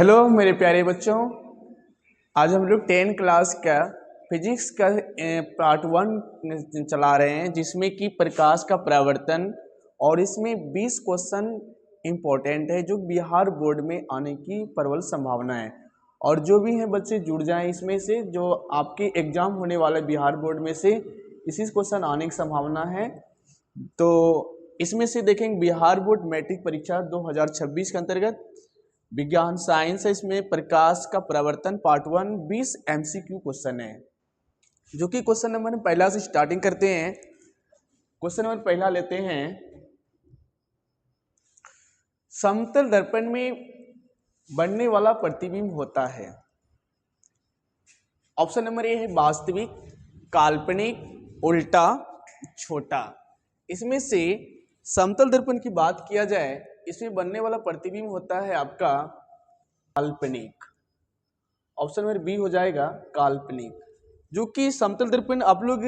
Hello मेरे प्यारे बच्चों, आज हम लोग 10 क्लास का फिजिक्स का पार्ट 1 चला रहे हैं, जिसमें कि प्रकाश का परावर्तन। और इसमें 20 क्वेश्चन इम्पोर्टेंट है जो बिहार बोर्ड में आने की प्रबल संभावना है। और जो भी हैं बच्चे जुड़ जाएं इसमें से, जो आपके एग्जाम होने वाला बिहार बोर्ड में से इसी क्वेश्चन आने की संभावना है। तो इसमें से देखेंगे बिहार बोर्ड मैट्रिक परीक्षा 2026 के अंतर्गत विज्ञान साइंस है। इसमें प्रकाश का परावर्तन पार्ट 1 20 MCQ क्वेश्चन है, जो कि क्वेश्चन नंबर पहला से स्टार्टिंग करते हैं। क्वेश्चन नंबर पहला लेते हैं, समतल दर्पण में बनने वाला प्रतिबिंब होता है। ऑप्शन नंबर ए है वास्तविक, काल्पनिक, उल्टा, छोटा। इसमें से समतल दर्पण की बात किया जाए, इसमें बनने वाला प्रतिबिंब होता है आपका काल्पनिक। ऑप्शन नंबर बी हो जाएगा काल्पनिक, जो कि समतल दर्पण आप लोग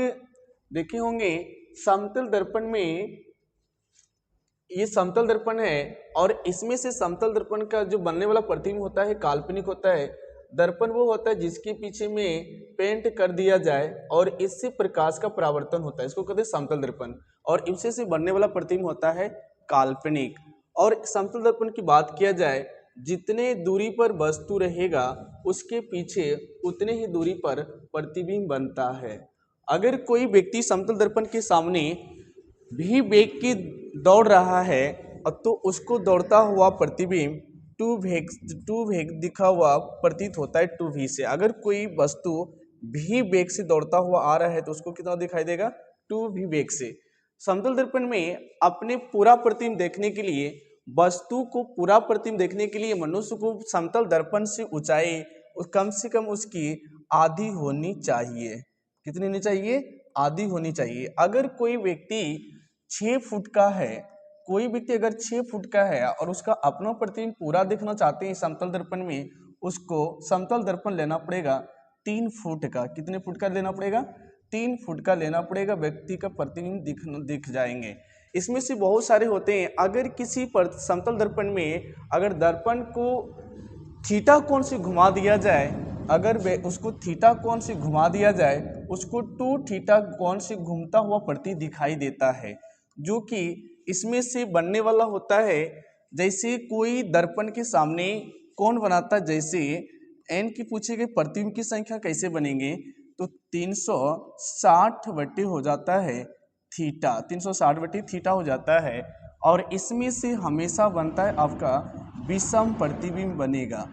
देखे होंगे। समतल दर्पण में ये समतल दर्पण है, और इसमें से समतल दर्पण का जो बनने वाला प्रतिबिंब होता है काल्पनिक होता है। दर्पण वो होता है जिसके पीछे में पेंट कर दिया जाए और इससे प्रकाश का परावर्तन होता है, इसको कहते हैं समतल दर्पण। और इससे से बनने वाला प्रतिबिंब होता है काल्पनिक। और समतल दर्पण की बात किया जाए, जितने दूरी पर वस्तु रहेगा उसके पीछे उतने ही दूरी पर प्रतिबिंब बनता है। अगर कोई व्यक्ति समतल दर्पण के सामने भी वेग की दौड़ रहा है, तो उसको दौड़ता हुआ प्रतिबिंब टू वेग दिखा हुआ प्रतीत होता है 2v से। अगर कोई वस्तु भी वेग से दौड़ता हुआ आ रहा है तो उसको कितना दिखाई देगा 2v वेग से। समतल दर्पण में अपने पूरा प्रतिबिंब देखने के लिए, वस्तु को पूरा प्रतिबिंब देखने के लिए मनुष्य को समतल दर्पण से ऊंचाई कम से कम उसकी आधी होनी चाहिए। कितनी होनी चाहिए? आधी होनी चाहिए। अगर कोई व्यक्ति 6 फुट का है, कोई व्यक्ति अगर 6 फुट का है और उसका अपना प्रतिबिंब पूरा देखना चाहते हैं समतल दर्पण में, उसको समतल दर्पण लेना पड़ेगा 3 फुट का। कितने फुट का लेना पड़ेगा? 3 फुट का लेना पड़ेगा। व्यक्ति का प्रतिबिंब दिख जाएंगे। इसमें से बहुत सारे होते हैं। अगर किसी पर समतल दर्पण में अगर दर्पण को थीटा कोण से घुमा दिया जाए, अगर उसको थीटा कोण से घुमा दिया जाए, उसको 2 थीटा कोण से घूमता हुआ प्रतीत दिखाई देता है, जो कि इसमें से बनने वाला होता है। जैसे कोई दर्पण के सामने कोण बनाता है, जैसे n की पूछे गई प्रतिबिंब की संख्या कैसे बनेंगे, तो 360 हो जाता है थीटा, 360 थीटा हो जाता है। और इसमें से हमेशा बनता है आपका विषम प्रतिबिंब बनेगा।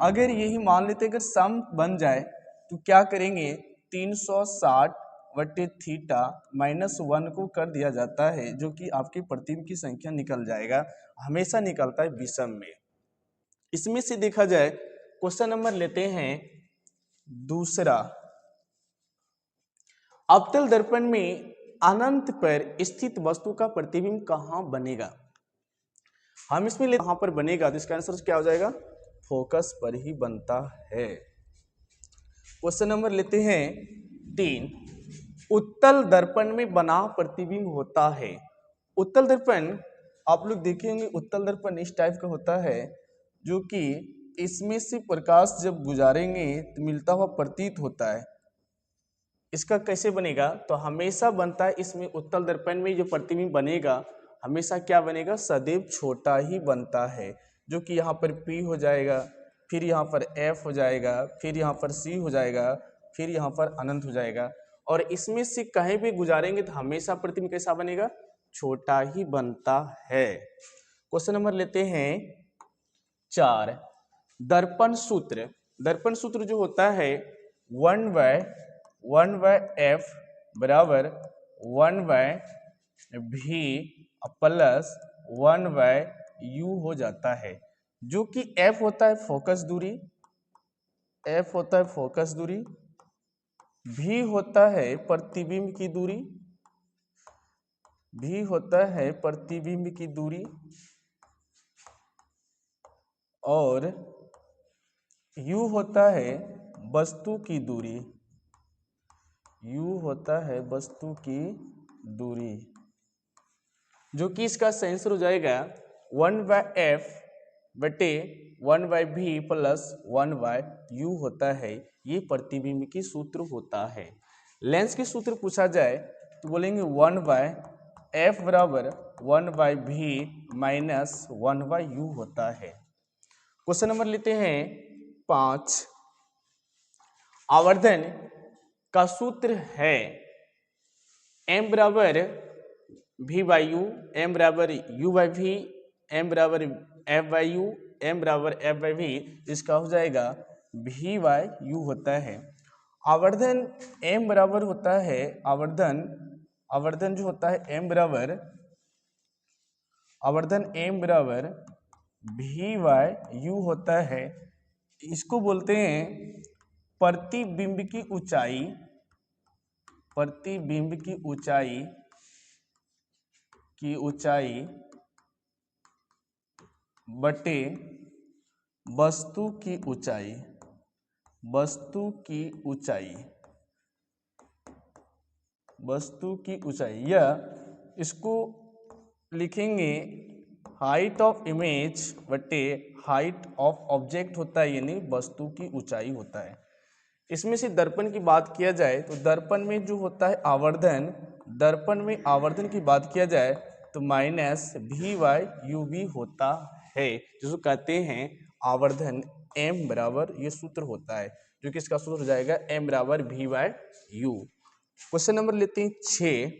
अगर यही मान लेते अगर सम बन जाए तो क्या करेंगे, 360 थीटा -1 को कर दिया जाता है, जो कि आपकी प्रतिबिंब की संख्या निकल जाएगा। हमेशा निकलता है विषम में। इसमें से देखा जाए, क्वेश्चन नंबर लेते हैं दूसरा। अवतल दर्पण में अनंत पर स्थित वस्तु का प्रतिबिंब कहाँ बनेगा? हम इसमें कहाँ पर बनेगा, तो इसका आंसर क्या हो जाएगा? फोकस पर ही बनता है। क्वेश्चन नंबर लेते हैं 3। उत्तल दर्पण में बना प्रतिबिंब होता है। उत्तल दर्पण आप लोग देखे होंगे, उत्तल दर्पण इस टाइप का होता है, जो कि इसमें से प्रकाश जब गुजारेंगे तो मिलता हुआ प्रतीत होता है। इसका कैसे बनेगा, तो हमेशा बनता है इसमें उत्तल दर्पण में जो प्रतिबिंब बनेगा हमेशा क्या बनेगा, सदैव छोटा ही बनता है, जो कि यहाँ पर P हो जाएगा, फिर यहाँ पर F हो जाएगा, फिर यहाँ पर C हो जाएगा, फिर यहाँ पर अनंत हो जाएगा। और इसमें से कहीं भी गुजारेंगे तो हमेशा प्रतिबिंब कैसा बनेगा, छोटा ही बनता है। क्वेश्चन नंबर लेते हैं 4। दर्पण सूत्र। दर्पण सूत्र जो होता है 1/f बराबर 1/v प्लस 1/u हो जाता है, जो कि f होता है फोकस दूरी, f होता है फोकस दूरी, v होता है प्रतिबिंब की दूरी, v होता है प्रतिबिंब की दूरी, और u होता है वस्तु की दूरी, u होता है वस्तु की दूरी, जो कि इसका आंसर हो जाएगा 1/f बटे 1/v प्लस 1/u होता है। ये प्रतिबिंब की सूत्र होता है। लेंस के सूत्र पूछा जाए तो बोलेंगे 1/f बराबर 1/v माइनस 1/u होता है। क्वेश्चन नंबर लेते हैं 5। आवर्धन का सूत्र है m बराबर v/u, m बराबर u/v, m बराबर f/u, m बराबर f/v। इसका हो जाएगा v/u होता है। आवर्धन m बराबर होता है, आवर्धन जो होता है m बराबर v/u होता है। इसको बोलते हैं प्रतिबिंब की ऊंचाई, प्रतिबिंब की ऊंचाई बटे वस्तु की ऊंचाई, वस्तु की ऊंचाई, या इसको लिखेंगे हाइट ऑफ इमेज बटे हाइट ऑफ ऑब्जेक्ट होता है, यानी वस्तु की ऊंचाई होता है। इसमें से दर्पण की बात किया जाए तो दर्पण में जो होता है आवर्धन, दर्पण में आवर्धन की बात किया जाए तो माइनस v/u भी होता है, जिसको कहते हैं आवर्धन m बराबर, ये सूत्र होता है जो कि इसका सूत्र हो जाएगा m बराबर v/u। क्वेश्चन नंबर लेते हैं 6।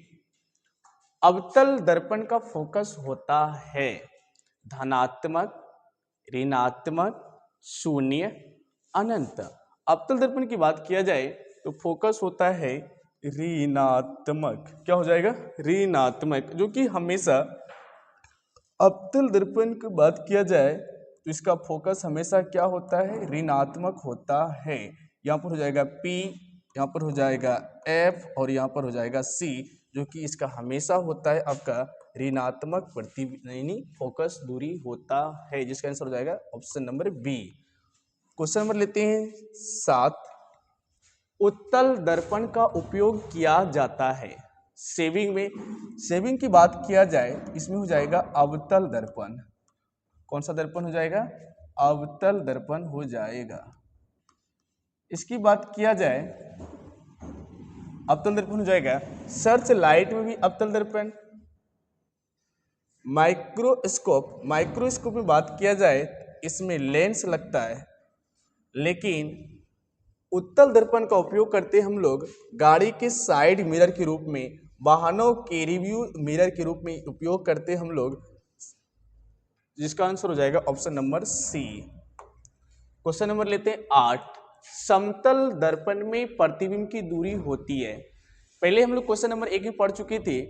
अवतल दर्पण का फोकस होता है धनात्मक, ऋणात्मक, शून्य, अनंत। अवतल दर्पण की बात किया जाए तो फोकस होता है ऋणात्मक। क्या हो जाएगा? ऋणात्मक, जो कि हमेशा अवतल दर्पण की बात किया जाए तो इसका फोकस हमेशा क्या होता है? ऋणात्मक होता है। यहाँ पर हो जाएगा P, यहाँ पर हो जाएगा F और यहाँ पर हो जाएगा C, जो कि इसका हमेशा होता है आपका ऋणात्मक यानी फोकस दूरी होता है, जिसका आंसर हो जाएगा option number B. Question number लेते हैं 7। उत्तल दर्पण का उपयोग किया जाता है शेविंग में। शेविंग की बात किया जाए इसमें हो जाएगा अवतल दर्पण। कौन सा दर्पण हो जाएगा? अवतल दर्पण हो जाएगा। इसकी बात किया जाए अवतल दर्पण हो जाएगा। सर्च लाइट में भी अवतल दर्पण। माइक्रोस्कोप में बात किया जाए इसमें लेंस लगता है, लेकिन उत्तल दर्पण का उपयोग करते हम लोग गाड़ी के साइड मिरर के रूप में, वाहनों के रिव्यू मिरर के रूप में उपयोग करते हम लोग, जिसका आंसर हो जाएगा option number C. Question number लेते हैं 8। समतल दर्पण में प्रतिबिंब की दूरी होती है। पहले हम लोग क्वेश्चन नंबर 1 में पढ़ चुके थे,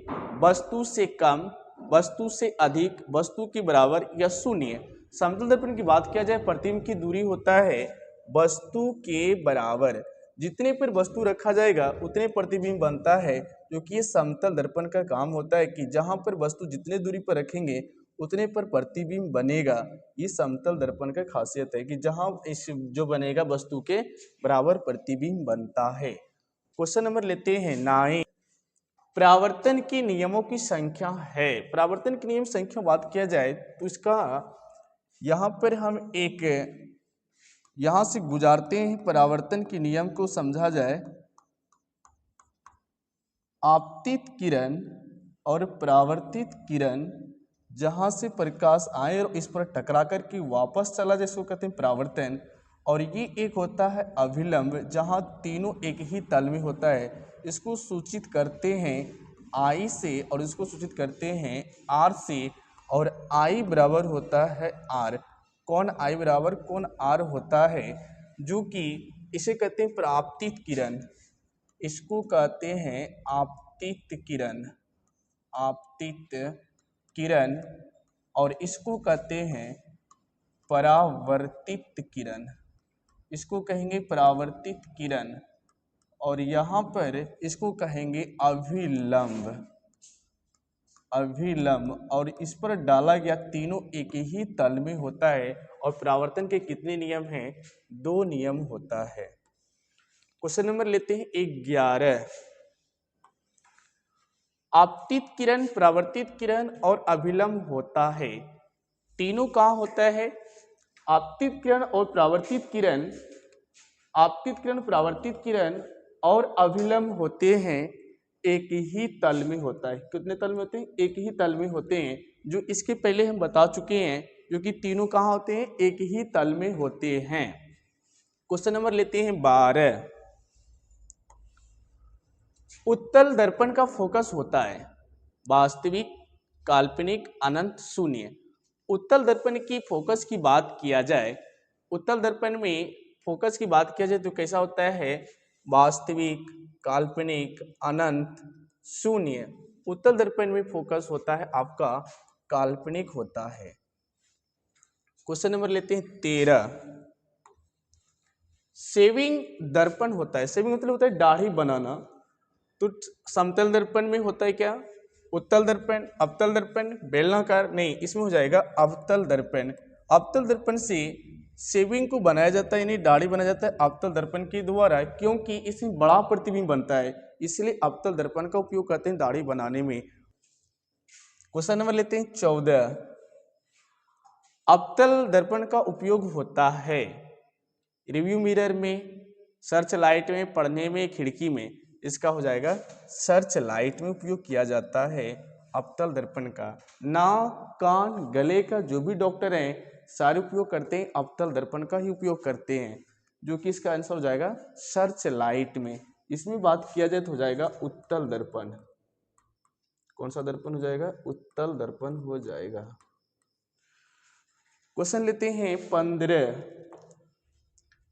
वस्तु से कम, वस्तु से अधिक, वस्तु के बराबर या शून्य। समतल दर्पण की बात किया जाए प्रतिबिंब की दूरी होता है वस्तु के बराबर। जितने पर वस्तु रखा जाएगा उतने प्रतिबिंब बनता है, क्योंकि ये समतल दर्पण का काम होता है कि जहां पर वस्तु जितने दूरी पर रखेंगे उतने पर प्रतिबिंब बनेगा। ये समतल दर्पण का खासियत है कि जहां इस जो बनेगा वस्तु के बराबर प्रतिबिंब बनता है। क्वेश्चन नंबर लेते हैं 9। परावर्तन के नियमों की संख्या है। परावर्तन के नियम संख्या बात किया जाए तो इसका यहाँ पर हम एक यहाँ से गुजारते हैं। परावर्तन के नियम को समझा जाए, आपतित किरण और परावर्तित किरण जहाँ से प्रकाश आए और इस पर टकरा कर के वापस चला जाए, इसको कहते हैं परावर्तन। और ये एक होता है अभिलंब, जहाँ तीनों एक ही तल में होता है। इसको सूचित करते हैं I से और इसको सूचित करते हैं R से, और I बराबर होता है R। कौन I बराबर कौन R होता है? जो कि इसे कहते हैं परावर्तित किरण, इसको कहते हैं आपतित किरण, आपतित किरण, और इसको कहते हैं परावर्तित किरण, इसको कहेंगे परावर्तित किरण। और यहाँ पर इसको कहेंगे अभिलंब, अभिलंब। और इस पर डाला गया तीनों एक ही तल में होता है। और परावर्तन के कितने नियम हैं? 2 नियम होता है। क्वेश्चन नंबर लेते हैं 11। आपतित किरण, परावर्तित किरण और अभिलंब होता है। तीनों कहाँ होता है? आपतित किरण और परावर्तित किरण, आपतित किरण, परावर्तित किरण और अभिलंब होते हैं एक ही तल में होता है। कितने तल में होते हैं? एक ही तल में होते हैं, जो इसके पहले हम बता चुके हैं, जो कि तीनों कहाँ होते हैं? एक ही तल में होते हैं। क्वेश्चन नंबर लेते हैं 12। उत्तल दर्पण का फोकस होता है वास्तविक, काल्पनिक, अनंत, शून्य। उत्तल दर्पण की फोकस की बात किया जाए, उत्तल दर्पण में फोकस की बात किया जाए तो कैसा होता है? वास्तविक, काल्पनिक, अनंत, शून्य। उत्तल दर्पण में फोकस होता है आपका काल्पनिक होता है। क्वेश्चन नंबर लेते हैं 13। सेविंग दर्पण होता है, सेविंग मतलब होता है दाढ़ी बनाना। तो समतल दर्पण में होता है क्या? उत्तल दर्पण, अवतल दर्पण, बेलनाकार, नहीं, इसमें हो जाएगा अवतल दर्पण। अवतल दर्पण से शेविंग को बनाया जाता है, यानी दाढ़ी बनाया जाता है अवतल दर्पण के द्वारा, क्योंकि इसमें बड़ा प्रतिबिंब बनता है, इसलिए अवतल दर्पण का उपयोग करते हैं दाढ़ी बनाने में। क्वेश्चन नंबर लेते हैं 14। अवतल दर्पण का उपयोग होता है रिव्यू मिरर में, सर्च लाइट में, पढ़ने में, खिड़की में। इसका हो जाएगा सर्च लाइट में उपयोग किया जाता है अवतल दर्पण का। नाक, कान, गले का जो भी डॉक्टर हैं सारे उपयोग करते हैं अवतल दर्पण का ही उपयोग करते हैं, जो कि इसका आंसर हो जाएगा सर्च लाइट में। इसमें बात किया जाए तो हो जाएगा उत्तल दर्पण। कौन सा दर्पण हो जाएगा? उत्तल दर्पण हो जाएगा। क्वेश्चन लेते हैं 15।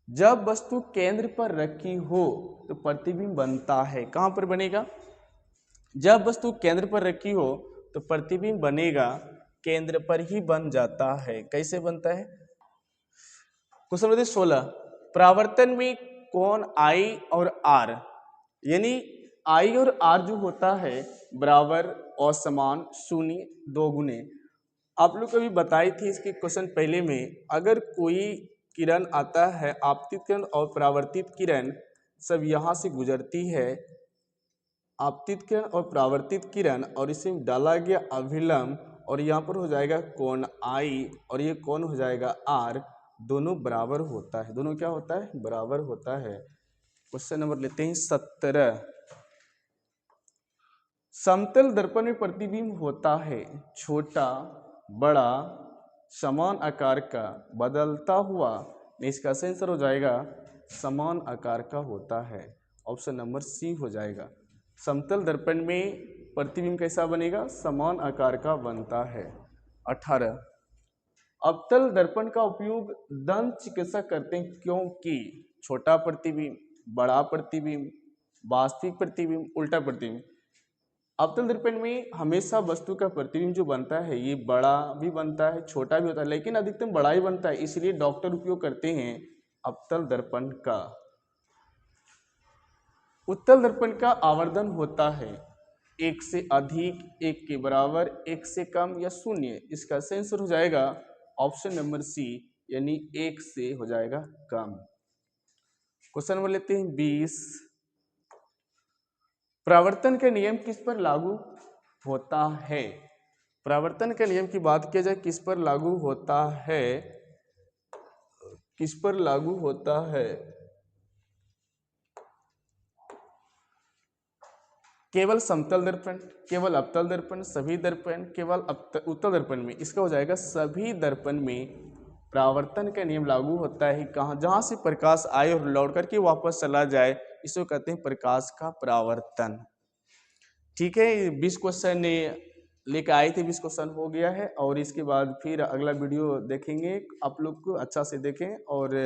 जब वस्तु केंद्र पर रखी हो तो प्रतिबिंब बनता है। कहां पर बनेगा? जब वस्तु केंद्र पर रखी हो तो प्रतिबिंब बनेगा केंद्र पर ही बन जाता है। कैसे बनता है? Question number 16। परावर्तन में कोण आई और आर, यानी आई और आर जो होता है बराबर, असमान, शून्य, दो गुने। आप लोग कभी बताई थी इसके क्वेश्चन पहले में, अगर कोई किरण आता है, आपतित किरण और परावर्तित किरण सब यहाँ से गुजरती है, आपतित किरण और परावर्तित किरण, और इसमें डाला गया अभिलंब, और यहाँ पर हो जाएगा कोण आई और ये कोण हो जाएगा आर, दोनों बराबर होता है। दोनों क्या होता है? बराबर होता है। क्वेश्चन नंबर लेते हैं 17। समतल दर्पण में प्रतिबिंब होता है छोटा, बड़ा, समान आकार का, बदलता हुआ। इसका आंसर हो जाएगा समान आकार का होता है। ऑप्शन नंबर सी हो जाएगा। समतल दर्पण में प्रतिबिंब कैसा बनेगा? समान आकार का बनता है। 18। अवतल दर्पण का उपयोग दंत चिकित्सक करते हैं क्योंकि छोटा प्रतिबिंब, बड़ा प्रतिबिंब, वास्तविक प्रतिबिंब, उल्टा प्रतिबिंब। अवतल दर्पण में हमेशा वस्तु का प्रतिबिंब जो बनता है ये बड़ा भी बनता है, छोटा भी होता है, लेकिन अधिकतम बड़ा ही बनता है, इसलिए डॉक्टर उपयोग करते हैं अवतल दर्पण का। उत्तल दर्पण का आवर्धन होता है एक से अधिक, एक के बराबर, एक से कम या शून्य। इसका आंसर हो जाएगा ऑप्शन नंबर सी, यानी एक से हो जाएगा कम। क्वेश्चन नंबर लेते हैं 20। परावर्तन का नियम किस पर लागू होता है? परावर्तन के नियम की बात किया जाए किस पर लागू होता है? किस पर लागू होता है? केवल समतल दर्पण, केवल अवतल दर्पण, सभी दर्पण, केवल उत्तल दर्पण में। इसका हो जाएगा सभी दर्पण में परावर्तन का नियम लागू होता है। कहाँ? जहां से प्रकाश आए और लौट करके वापस चला जाए, इसको कहते हैं प्रकाश का परावर्तन। ठीक है, 20 क्वेश्चन लेकर आए थे, 20 क्वेश्चन हो गया है, और इसके बाद फिर अगला वीडियो देखेंगे। आप लोग को अच्छा से देखें और